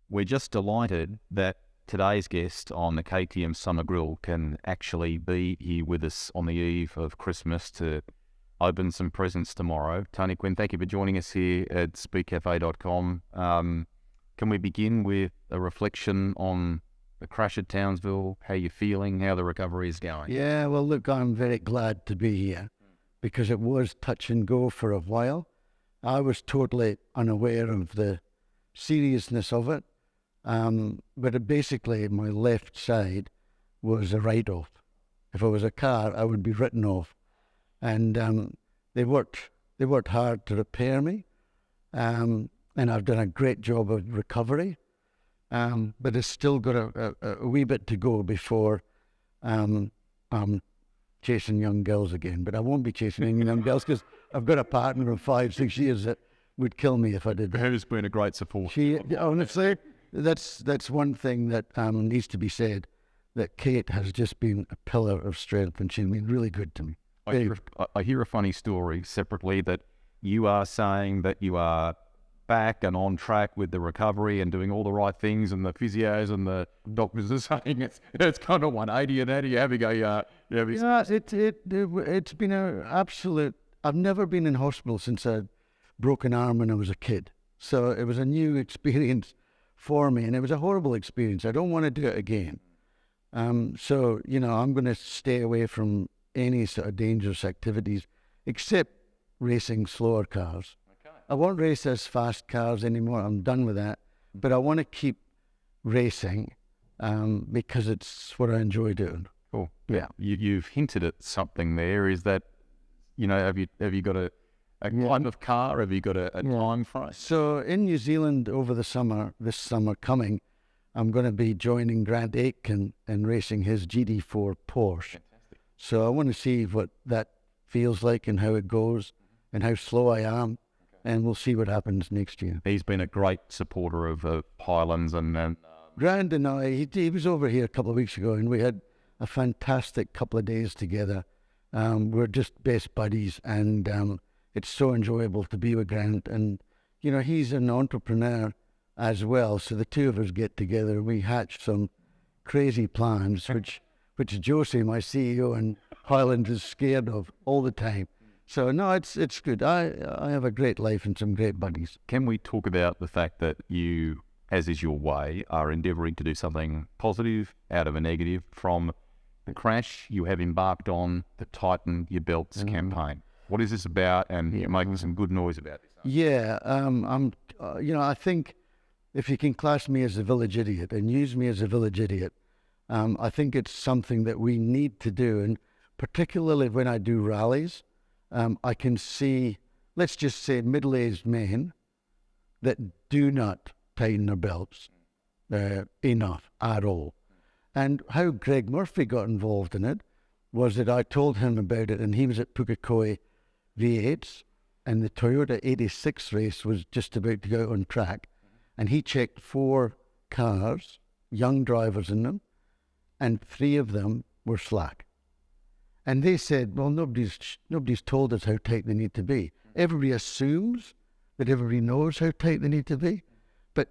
We're just delighted that today's guest on the KTM Summer Grill can actually be here with us on the eve of Christmas to open some presents tomorrow. Tony Quinn, thank you for joining us here at speedcafe.com. Can we begin with a reflection on the crash at Townsville, how you're feeling, how the recovery is going? Yeah, well, look, I'm very glad to be here because it was touch and go for a while. I was totally unaware of the seriousness of it, but basically my left side was a write-off. If I was a car, I would be written off. And they worked hard to repair me, and I've done a great job of recovery. But it's still got a wee bit to go before I'm chasing young girls again. But I won't be chasing any young girls because I've got a partner of 5-6 years that would kill me if I did that. Who's been a great support? She, honestly, that's one thing that needs to be said, that Kate has just been a pillar of strength and she's been really good to me. I hear a funny story separately that you are saying that you are back and on track with the recovery and doing all the right things, and the physios and the doctors are saying it's kind of 180 and that. You have to go, yeah, it's been an absolute. I've never been in hospital since I broke an arm when I was a kid, so it was a new experience for me, and it was a horrible experience. I don't want to do it again. So I'm going to stay away from any sort of dangerous activities, except racing slower cars. I won't race as fast cars anymore. I'm done with that. But I want to keep racing because it's what I enjoy doing. Cool. Yeah. You've hinted at something there. Is that, have you got a kind of car? Have you got a time frame? So in New Zealand over the summer, this summer coming, I'm going to be joining Grant Aitken and racing his GD4 Porsche. Fantastic. So I want to see what that feels like and how it goes and how slow I am. And we'll see what happens next year. He's been a great supporter of Highlands and Grant and I, he was over here a couple of weeks ago and we had a fantastic couple of days together. We're just best buddies, and it's so enjoyable to be with Grant. And, he's an entrepreneur as well. So the two of us get together and we hatch some crazy plans, which Josie, my CEO in Highlands, is scared of all the time. So, no, it's good. I have a great life and some great buddies. Can we talk about the fact that you, as is your way, are endeavouring to do something positive out of a negative? From the crash, you have embarked on the Tighten Your Belts campaign. What is this about? And you're making some good noise about this. Yeah, I think if you can class me as a village idiot and use me as a village idiot, I think it's something that we need to do. And particularly when I do rallies, I can see, let's just say, middle-aged men that do not tighten their belts enough at all. And how Greg Murphy got involved in it was that I told him about it, and he was at Pukekohe V8s, and the Toyota 86 race was just about to go out on track, and he checked 4 cars, young drivers in them, and 3 of them were slack. And they said, well, nobody's told us how tight they need to be. Everybody assumes that everybody knows how tight they need to be, but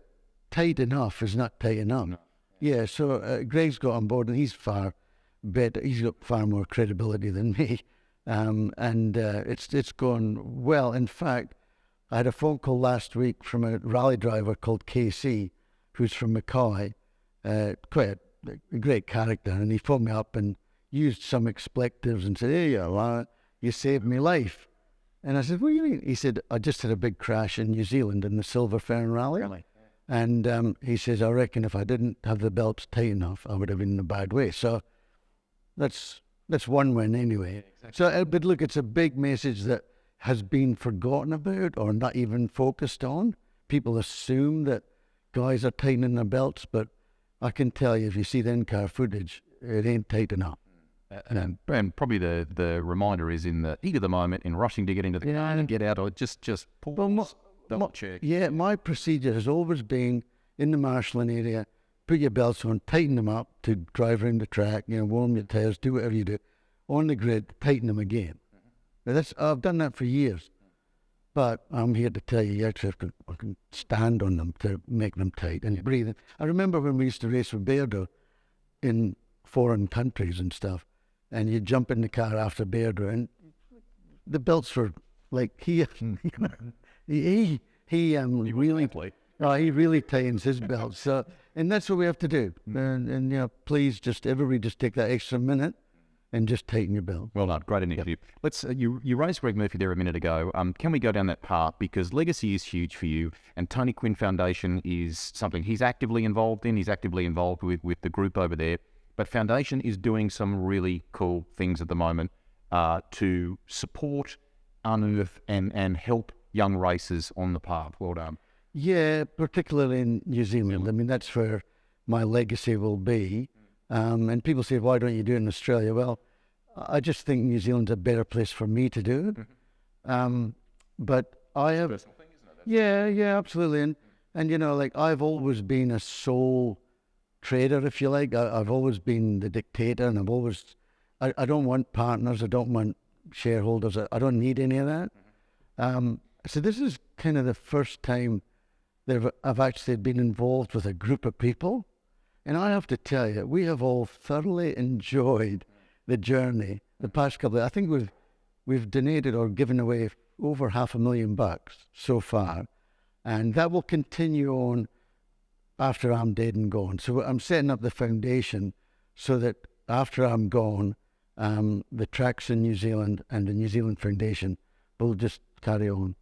tight enough is not tight enough. No. Yeah, so Greg's got on board, and he's far better. He's got far more credibility than me, and it's going well. In fact, I had a phone call last week from a rally driver called KC, who's from Mackay, quite a great character, and he phoned me up and used some expletives and said, hey, you saved me life. And I said, what do you mean? He said, I just had a big crash in New Zealand in the Silver Fern Rally. Really? And he says, I reckon if I didn't have the belts tight enough, I would have been in a bad way. So that's one win anyway. Yeah, exactly. So, but look, it's a big message that has been forgotten about or not even focused on. People assume that guys are tightening their belts, but I can tell you, if you see the in-car footage, it ain't tight enough. And probably the reminder is in the heat of the moment, in rushing to get into the car and get out, or just pause, double check. Yeah, my procedure has always been in the marshalling area, put your belts on, tighten them up to drive around the track, warm your tyres, do whatever you do. On the grid, tighten them again. Now I've done that for years. But I'm here to tell you, you actually have to stand on them to make them tight and breathe. I remember when we used to race with Beardo in foreign countries and stuff, and you jump in the car after Beardo, and the belts were like he really tightens his belt. So, and that's what we have to do. And you know, please everybody just take that extra minute and just tighten your belt. Well done, great interview. Let's you raised Greg Murphy there a minute ago. Can we go down that path, because legacy is huge for you, and Tony Quinn Foundation is something he's actively involved in. He's actively involved with the group over there. But Foundation is doing some really cool things at the moment to support, unearth, and help young racers on the path. Well done. Yeah, particularly in New Zealand. I mean, that's where my legacy will be. And people say, why don't you do it in Australia? Well, I just think New Zealand's a better place for me to do it. But I have... It's a personal thing, isn't it? Yeah, absolutely. And you know, like, I've always been a sole trader, if you like. I've always been the dictator, and I don't want partners. I don't want shareholders. I don't need any of that. So this is kind of the first time that I've actually been involved with a group of people. And I have to tell you, we have all thoroughly enjoyed the journey the past couple I think we've donated or given away over $500,000 so far. And that will continue on after I'm dead and gone. So I'm setting up the foundation so that after I'm gone, the tracks in New Zealand and the New Zealand Foundation will just carry on.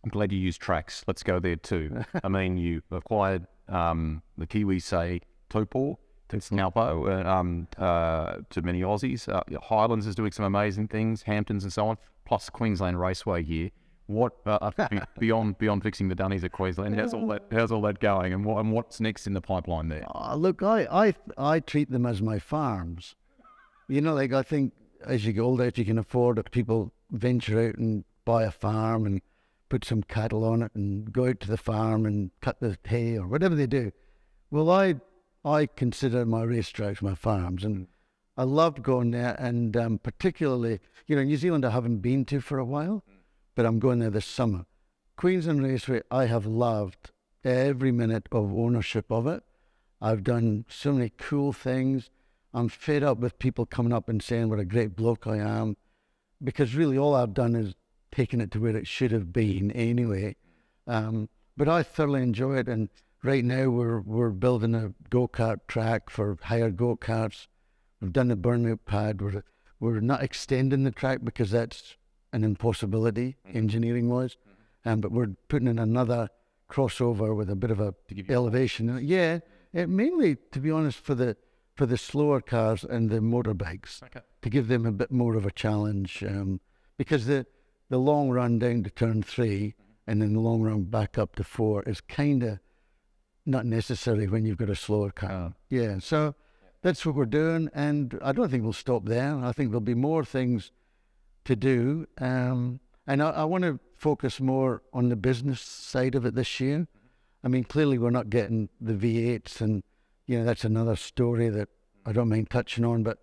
I'm glad you used tracks. Let's go there too. I mean, you acquired the Kiwis say Taupo to Snaupo, to many Aussies. Highlands is doing some amazing things, Hamptons and so on, plus Queensland Raceway here. What beyond fixing the dunnies at Queensland? How's all that going, and what's next in the pipeline there? Look, I treat them as my farms. You know, like, I think as you get older, if you can afford it, people venture out and buy a farm and put some cattle on it and go out to the farm and cut the hay or whatever they do. Well, I consider my racetracks my farms, and I loved going there, and particularly, you know, New Zealand I haven't been to for a while, but I'm going there this summer. Queensland Raceway, I have loved every minute of ownership of it. I've done so many cool things. I'm fed up with people coming up and saying what a great bloke I am, because really all I've done is taken it to where it should have been anyway. But I thoroughly enjoy it, and right now we're building a go-kart track for hired go-karts. We've done the burnout pad. We're not extending the track because that's an impossibility engineering-wise, but we're putting in another crossover with a bit of a elevation. Yeah, mainly, to be honest, for the slower cars and the motorbikes, to give them a bit more of a challenge, because the long run down to turn 3 and then the long run back up to 4 is kind of not necessary when you've got a slower car. Yeah, so that's what we're doing, and I don't think we'll stop there. I think there'll be more things to do, and I want to focus more on the business side of it this year. I mean, clearly we're not getting the V8s, and you know, that's another story that I don't mind touching on, but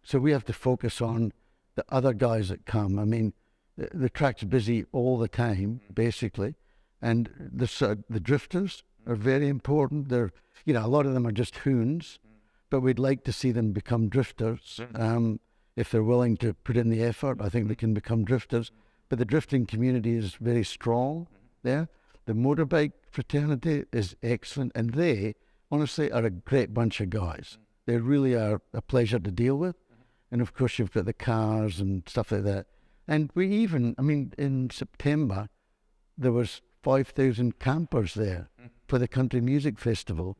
so we have to focus on the other guys that come. I mean, the track's busy all the time, basically, and the drifters are very important. They're, you know, a lot of them are just hoons, but we'd like to see them become drifters. If they're willing to put in the effort, I think they can become drifters. But the drifting community is very strong there. The motorbike fraternity is excellent, and they honestly are a great bunch of guys. They really are a pleasure to deal with. And of course, you've got the cars and stuff like that. And we even, I mean, in September, there was 5,000 campers there for the Country Music Festival.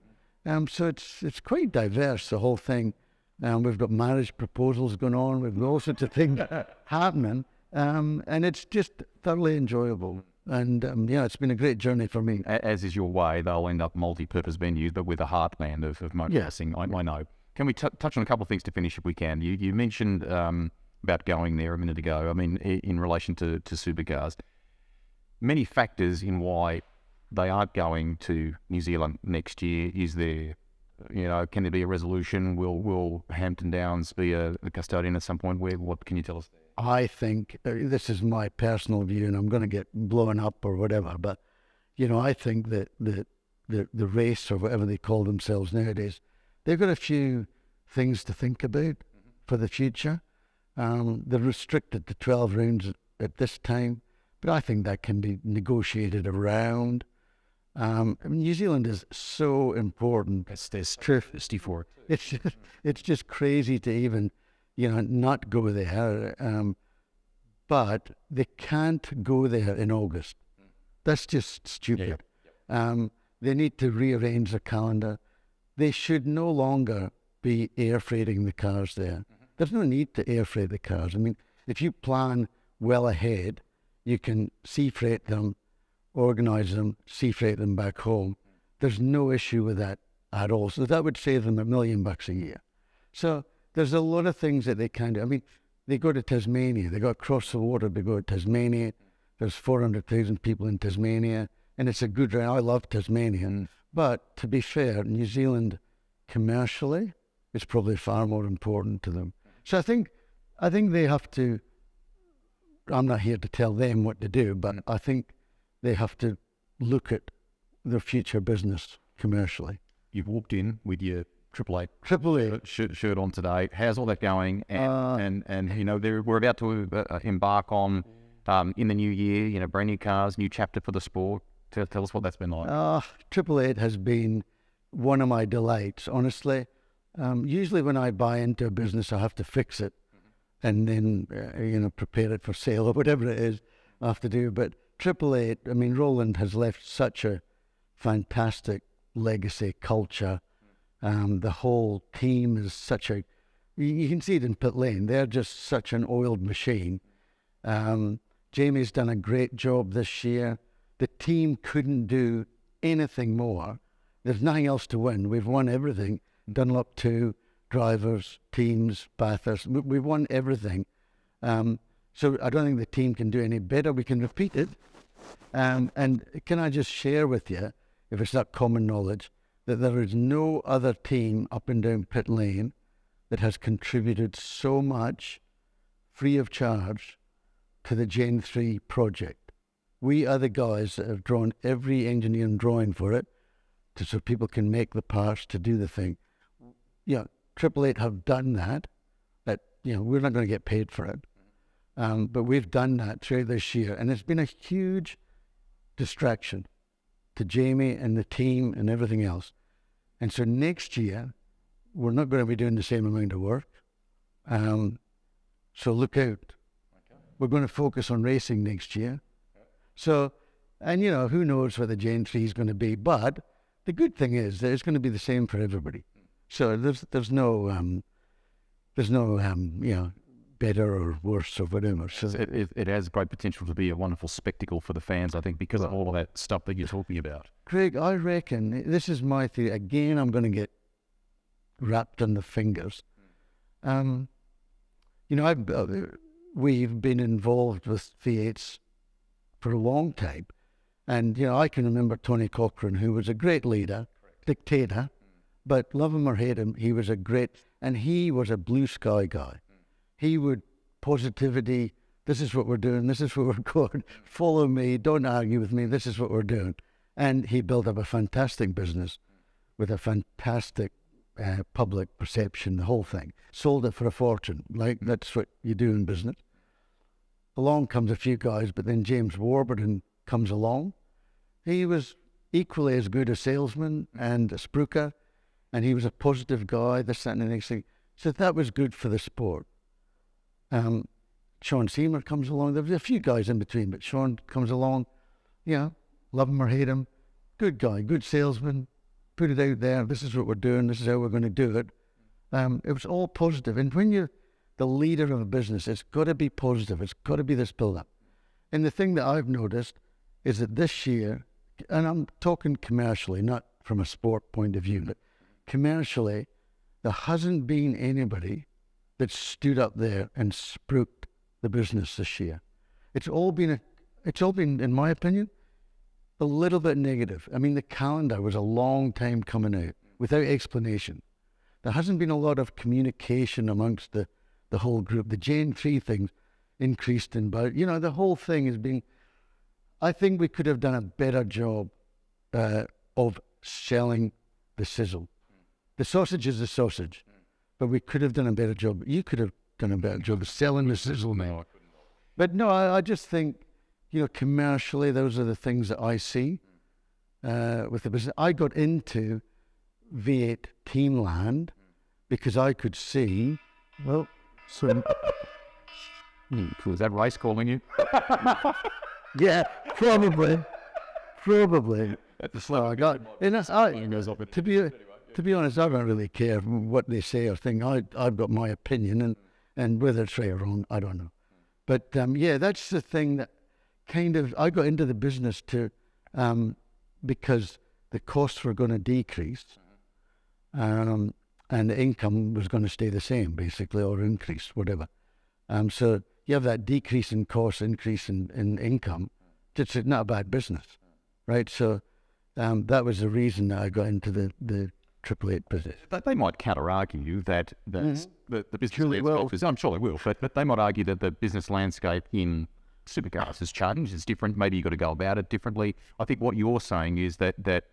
So it's quite diverse, the whole thing. We've got marriage proposals going on. We've got all sorts of things happening. And it's just thoroughly enjoyable. And yeah, it's been a great journey for me. As is your way, they'll end up multi-purpose venues, but with a heartland of motor racing, I know. Can we touch on a couple of things to finish if we can? You mentioned about going there a minute ago. I mean, in relation to Supercars, many factors in why they aren't going to New Zealand next year. Is there, you know, can there be a resolution? Will Hampton Downs be a custodian at some point? What can you tell us there? I think, this is my personal view, and I'm going to get blown up or whatever, but, I think that the race, or whatever they call themselves nowadays, they've got a few things to think about for the future. They're restricted to 12 rounds at this time, but I think that can be negotiated around. New Zealand is so important. There's thirsty for it. It's just crazy to even, not go there. But they can't go there in August. That's just stupid. They need to rearrange the calendar. They should no longer be air freighting the cars there. There's no need to air freight the cars. I mean, if you plan well ahead, you can sea freight them, organise them, sea freight them back home. There's no issue with that at all. So that would save them $1 million a year. So there's a lot of things that they can do. I mean, they go to Tasmania. They got across the water to go to Tasmania. There's 400,000 people in Tasmania, and it's a good round. I love Tasmania. But to be fair, New Zealand commercially is probably far more important to them. So I think they have to, I'm not here to tell them what to do, but I think they have to look at their future business commercially. You've walked in with your Triple Eight shirt on today. How's all that going? And we're about to embark on in the new year. Brand new cars, new chapter for the sport. Tell us what that's been like. Triple Eight has been one of my delights, honestly. Usually when I buy into a business, I have to fix it and then prepare it for sale or whatever it is I have to do. But Triple Eight, I mean, Roland has left such a fantastic legacy, culture. The whole team is such a, you can see it in pit lane, they're just such an oiled machine. Jamie's done a great job this year. The team couldn't do anything more. There's nothing else to win. We've won everything. Dunlop 2, drivers, teams, Bathurst, we've won everything. So I don't think the team can do any better. We can repeat it. And can I just share with you, if it's not common knowledge, that there is no other team up and down pit lane that has contributed so much free of charge to the Gen 3 project. We are the guys that have drawn every engineering drawing for it so people can make the parts to do the thing. Triple Eight have done that, but we're not going to get paid for it. But we've done that through this year, and it's been a huge distraction to Jamie and the team and everything else. And so next year, we're not going to be doing the same amount of work. So look out. Okay. We're going to focus on racing next year. So, and who knows what the Gen 3 is going to be, but the good thing is that it's going to be the same for everybody. So there's no better or worse or whatever. So it has great potential to be a wonderful spectacle for the fans, I think, because of all of that stuff that you're talking about. Craig, I reckon, this is my theory. Again, I'm going to get wrapped on the fingers. We've been involved with V8s for a long time. And, I can remember Tony Cochrane, who was a great leader, dictator, but love him or hate him, he was and he was a blue sky guy. He would, positivity, this is what we're doing, this is what we're going, follow me, don't argue with me, this is what we're doing. And he built up a fantastic business with a fantastic public perception, the whole thing. Sold it for a fortune, that's what you do in business. Along comes a few guys, but then James Warburton comes along. He was equally as good a salesman and a spruiker, and he was a positive guy, this, that, and the next thing. So that was good for the sport. Sean Seymour comes along. There was a few guys in between, but Sean comes along. Love him or hate him. Good guy, good salesman. Put it out there. This is what we're doing. This is how we're going to do it. It was all positive. And when you're the leader of a business, it's got to be positive. It's got to be this build-up. And the thing that I've noticed is that this year, and I'm talking commercially, not from a sport point of view, but commercially, there hasn't been anybody that stood up there and spruiked the business this year. It's all been, in my opinion, a little bit negative. I mean, the calendar was a long time coming out without explanation. There hasn't been a lot of communication amongst the whole group. The Gen 3 thing, increased in budget. You know, the whole thing has been, I think we could have done a better job of selling the sizzle. The sausage is the sausage, but we could have done a better job. You could have done a better job of selling the sizzle, mate. No, I couldn't. But no, I just think, you know, commercially, those are the things that I see with the business. I got into V8 Teamland because I could see, well, so... Was that race calling you? Yeah, probably. At the slow, I got, and that's, to be honest, I don't really care what they say or think. I've got my opinion, and whether it's right or wrong, I don't know. But yeah, that's the thing that kind of, I got into the business to, because the costs were going to decrease, and the income was going to stay the same, basically, or increase, whatever. So you have that decrease in cost, increase in income. It's not a bad business, right? So that was the reason that I got into the Triple Eight business. But they might counter-argue you that the business landscape I'm sure they will, but they might argue that the business landscape in Supercars has changed. It's different. Maybe you've got to go about it differently. I think what you're saying is that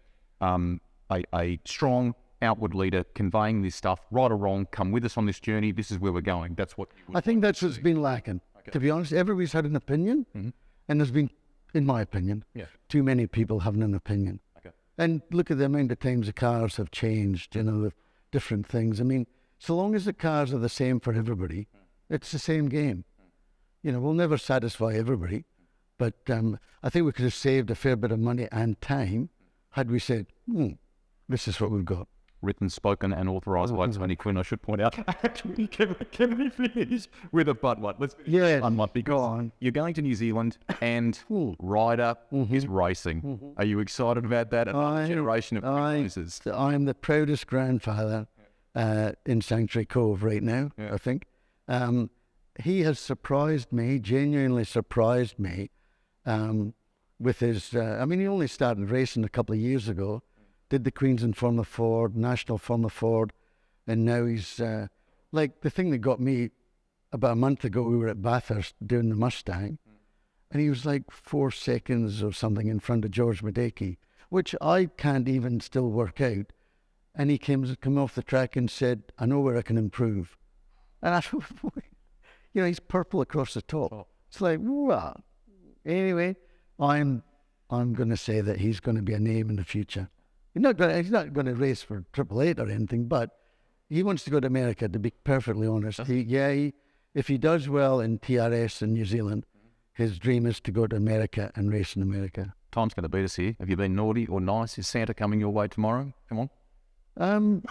a strong outward leader conveying this stuff, right or wrong, come with us on this journey. This is where we're going. That's what I think that's what's been lacking. Okay. To be honest, everybody's had an opinion, and there's been, in my opinion, too many people having an opinion. Okay. And look at the amount of times the cars have changed, you know, the different things. I mean, so long as the cars are the same for everybody, it's the same game. You know, we'll never satisfy everybody, but I think we could have saved a fair bit of money and time had we said, this is what we've got. Written, spoken, and authorised by Tony Quinn, I should point out. Actually, can we finish with a fun one? Let's finish with a fun one, because you're going to New Zealand and Ryder is racing. Are you excited about that? Another generation of racers. I'm the proudest grandfather in Sanctuary Cove right now, I think. He has surprised me, genuinely surprised me, with his, I mean, he only started racing a couple of years ago, did the Queensland Formula Ford, National Formula Ford, and now he's, like, the thing that got me about a month ago, we were at Bathurst doing the Mustang, and he was like 4 seconds or something in front of George Madeki, which I can't even still work out. And he came off the track and said, I know where I can improve. And I thought, you know, he's purple across the top. It's like, wow. Anyway, I'm going to say that he's going to be a name in the future. He's not going to race for Triple Eight or anything, but he wants to go to America, to be perfectly honest. If he does well in TRS in New Zealand, his dream is to go to America and race in America. Time's going to beat us here. Have you been naughty or nice? Is Santa coming your way tomorrow? Come on.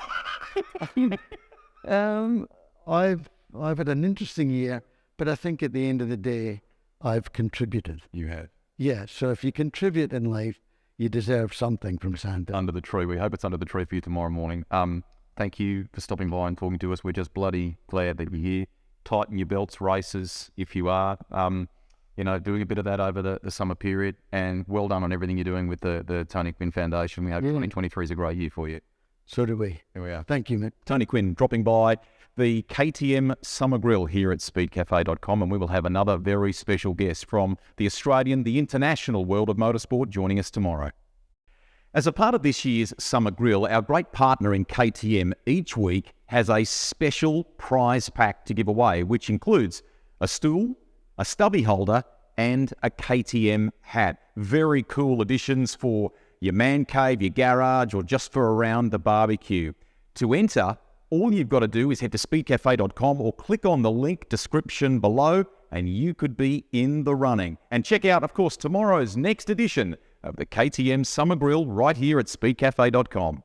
I've had an interesting year, but I think at the end of the day, I've contributed. You have? Yeah, so if you contribute in life, you deserve something from Santa. Under the tree. We hope it's under the tree for you tomorrow morning. Thank you for stopping by and talking to us. We're just bloody glad that you're here. Tighten your belts, racers, if you are. You know, doing a bit of that over the summer period. And well done on everything you're doing with the Tony Quinn Foundation. We hope 2023 is a great year for you. So do we. Here we are. Thank you, Mick. Tony Quinn dropping by the KTM Summer Grill here at speedcafe.com, and we will have another very special guest from the Australian, the international world of motorsport joining us tomorrow. As a part of this year's Summer Grill, our great partner in KTM each week has a special prize pack to give away, which includes a stool, a stubby holder, and a KTM hat. Very cool additions for your man cave, your garage, or just for around the barbecue. To enter, all you've got to do is head to speedcafe.com or click on the link description below, and you could be in the running. And check out, of course, tomorrow's next edition of the KTM Summer Grill right here at speedcafe.com.